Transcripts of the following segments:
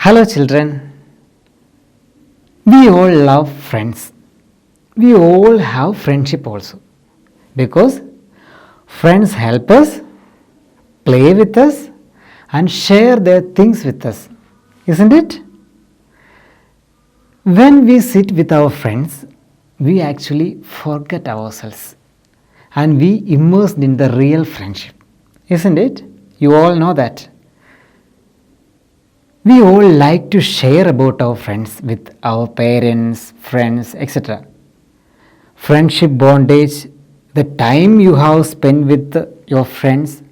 Hello, children. We all love friends. We all have friendship also because friends help us, play with us, and share their things with us, isn't it? When we sit with our friends, we actually forget ourselves and we immersed in the real friendship, isn't it? You all know that. We all like to share about our friends with our parents, friends, etc. Friendship bondage, the time you have spent with your friends,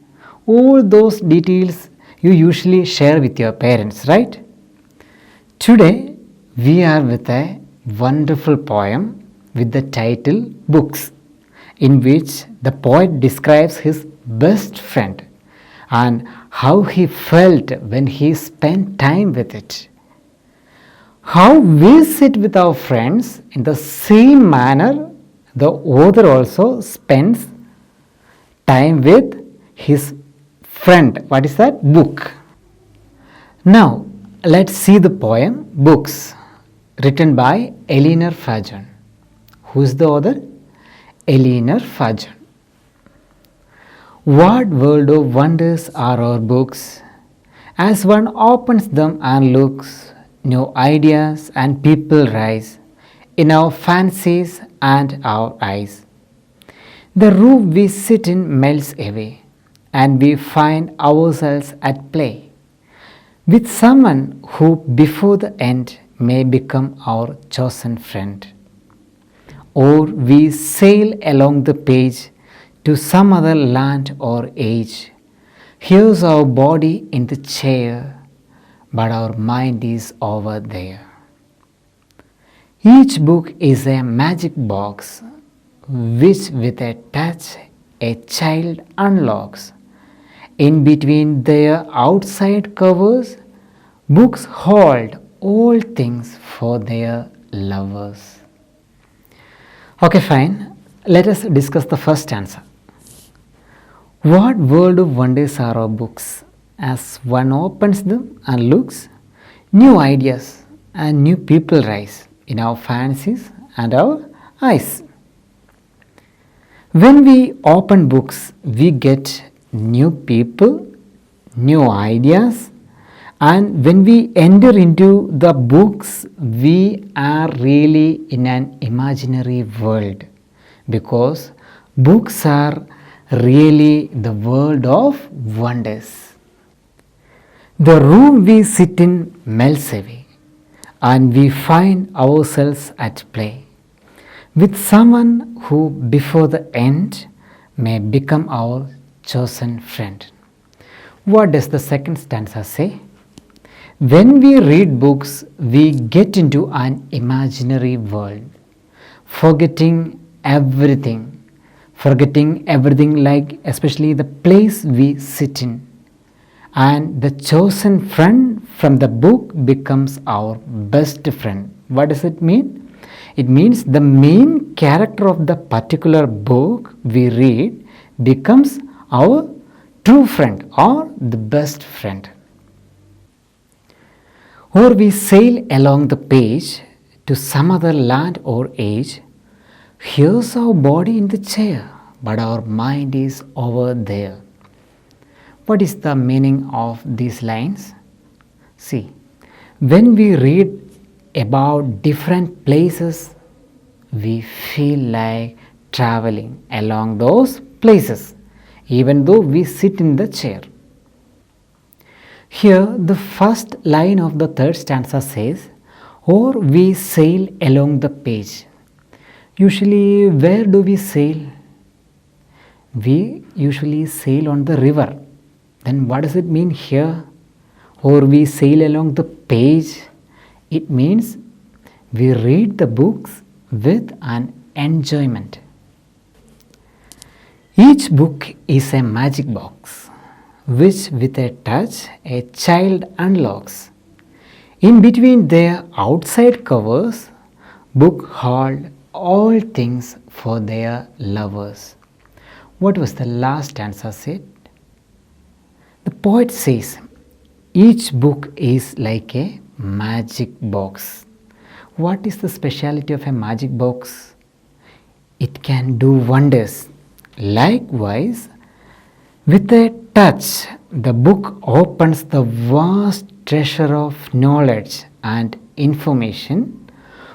all those details you usually share with your parents, right? Today we are with a wonderful poem with the title Books, in which the poet describes his best friend and how he felt when he spent time with it. How we sit with our friends in the same manner the author also spends time with his friend. What is that? Book. Now, let's see the poem Books, written by Eleanor Fajon. Who is the author? Eleanor Fajon. What world of wonders are our books? As one opens them and looks, new ideas and people rise in our fancies and our eyes. The room we sit in melts away, and we find ourselves at play with someone who, before the end, may become our chosen friend. Or we sail along the page to some other land or age. Here's our body in the chair, but our mind is over there. Each book is a magic box, which with a touch a child unlocks. In between their outside covers, books hold all things for their lovers. Okay, fine. Let us discuss the first stanza. What world of wonders are our books? As one opens them and looks, new ideas and new people rise in our fancies and our eyes. When we open books, we get new people, new ideas, and when we enter into the books, we are really in an imaginary world because books are really the world of wonders. The room we sit in melts away, and we find ourselves at play with someone who, before the end, may become our chosen friend. What does the second stanza say? When we read books, we get into an imaginary world, forgetting everything like especially the place we sit in, and the chosen friend from the book becomes our best friend. What does it mean? It means the main character of the particular book we read becomes our true friend or the best friend. Or we sail along the page to some other land or age. Here's our body in the chair, but our mind is over there. What is the meaning of these lines? See, when we read about different places, we feel like traveling along those places, even though we sit in the chair. Here, the first line of the third stanza says, or we sail along the page. Usually, where do we sail? We usually sail on the river. Then what does it mean here? Or we sail along the page. It means we read the books with an enjoyment. Each book is a magic box, which with a touch a child unlocks. In between their outside covers, book hold all things for their lovers. What was the last stanza said? The poet says, Each book is like a magic box. What is the speciality of a magic box? It can do wonders. Likewise, with a touch, the book opens the vast treasure of knowledge and information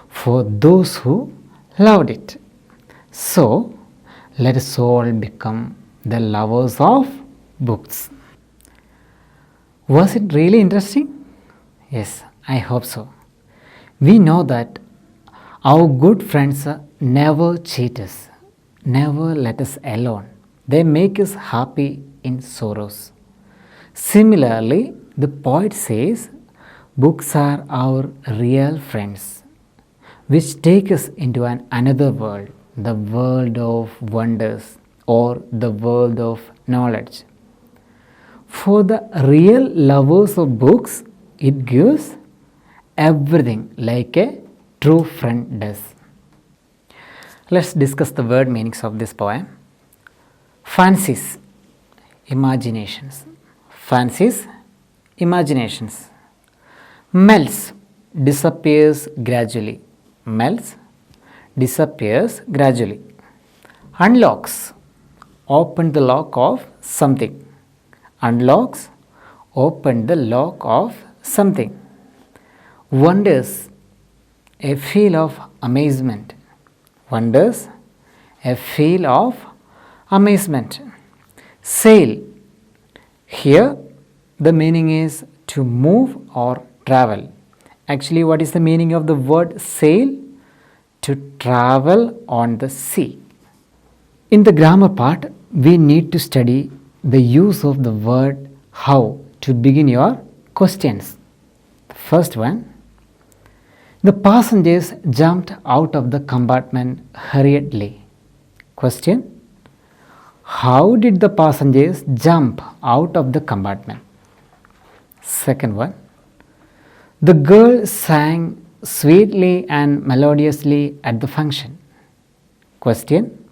for those who loved it. So, let us all become the lovers of books. Was it really interesting? Yes, I hope so. We know that our good friends never cheat us, never let us alone. They make us happy in sorrows. Similarly, the poet says, books are our real friends, which take us into another world, the world of wonders or the world of knowledge. For the real lovers of books, it gives everything like a true friend does. Let's discuss the word meanings of this poem. Fancies, imaginations. Fancies, imaginations. Melts, disappears gradually. Melts, disappears gradually. Unlocks, open the lock of something. Unlocks, open the lock of something. Wonders, a feel of amazement. Wonders, a feel of amazement. Sail, here the meaning is to move or travel. Actually, what is the meaning of the word sail? To travel on the sea. In the grammar part, we need to study the use of the word how to begin your questions. The first one, the passengers jumped out of the compartment hurriedly. Question, how did the passengers jump out of the compartment? Second one, the girl sang sweetly and melodiously at the function. Question,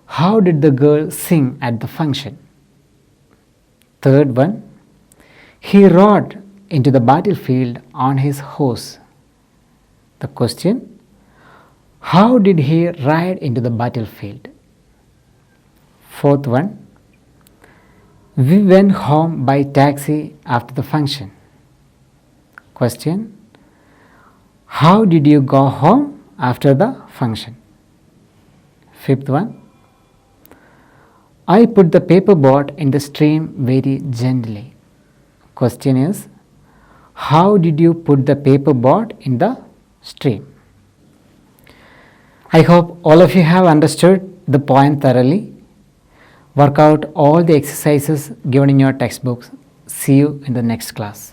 how did the girl sing at the function? Third one, he rode into the battlefield on his horse. The question, how did he ride into the battlefield? Fourth one, we went home by taxi after the function. Question, how did you go home after the function? Fifth one, I put the paper boat in the stream very gently. Question is, how did you put the paper boat in the stream? I hope all of you have understood the poem thoroughly. Work out all the exercises given in your textbooks. See you in the next class.